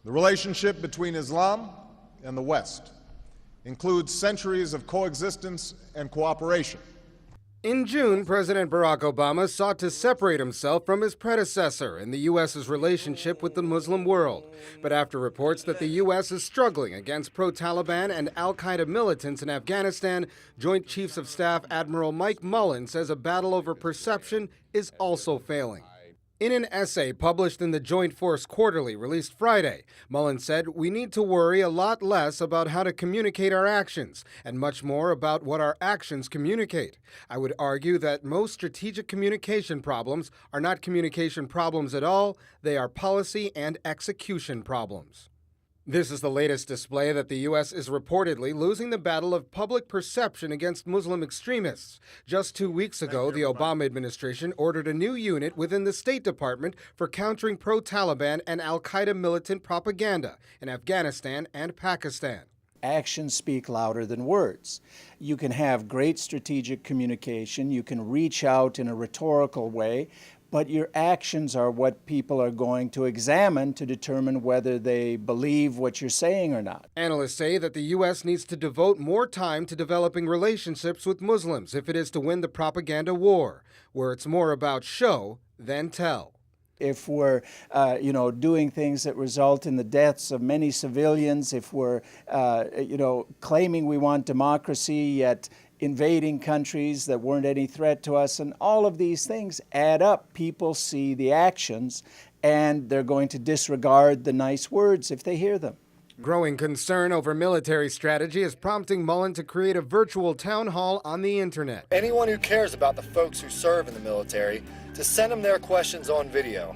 The relationship between Islam and the West includes centuries of coexistence and cooperation. In June, President Barack Obama sought to separate himself from his predecessor in the U.S.'s relationship with the Muslim world. But after reports that the U.S. is struggling against pro-Taliban and al-Qaeda militants in Afghanistan, Joint Chiefs of Staff Admiral Mike Mullen says a battle over perception is also failing. In an essay published in the Joint Force Quarterly released Friday, Mullen said, "We need to worry a lot less about how to communicate our actions and much more about what our actions communicate. I would argue that most strategic communication problems are not communication problems at all, they are policy and execution problems." This is the latest display that the U.S. is reportedly losing the battle of public perception against Muslim extremists. Just 2 weeks ago, the Obama administration ordered a new unit within the State Department for countering pro-Taliban and al-Qaeda militant propaganda in Afghanistan and Pakistan. Actions speak louder than words. You can have great strategic communication, you can reach out in a rhetorical way, but your actions are what people are going to examine to determine whether they believe what you're saying or not. Analysts say that the U.S. needs to devote more time to developing relationships with Muslims if it is to win the propaganda war, where it's more about show than tell. If we're, doing things that result in the deaths of many civilians, if we're, claiming we want democracy, yet invading countries that weren't any threat to us, and all of these things add up. People see the actions, and they're going to disregard the nice words if they hear them. Growing concern over military strategy is prompting Mullen to create a virtual town hall on the internet. Anyone who cares about the folks who serve in the military, to send them their questions on video.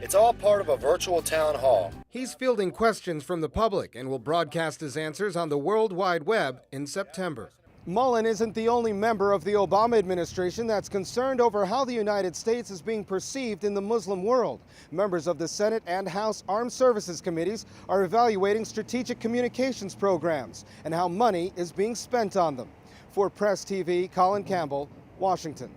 It's all part of a virtual town hall. He's fielding questions from the public and will broadcast his answers on the World Wide Web in September. Mullen isn't the only member of the Obama administration that's concerned over how the United States is being perceived in the Muslim world. Members of the Senate and House Armed Services Committees are evaluating strategic communications programs and how money is being spent on them. For Press TV, Colin Campbell, Washington.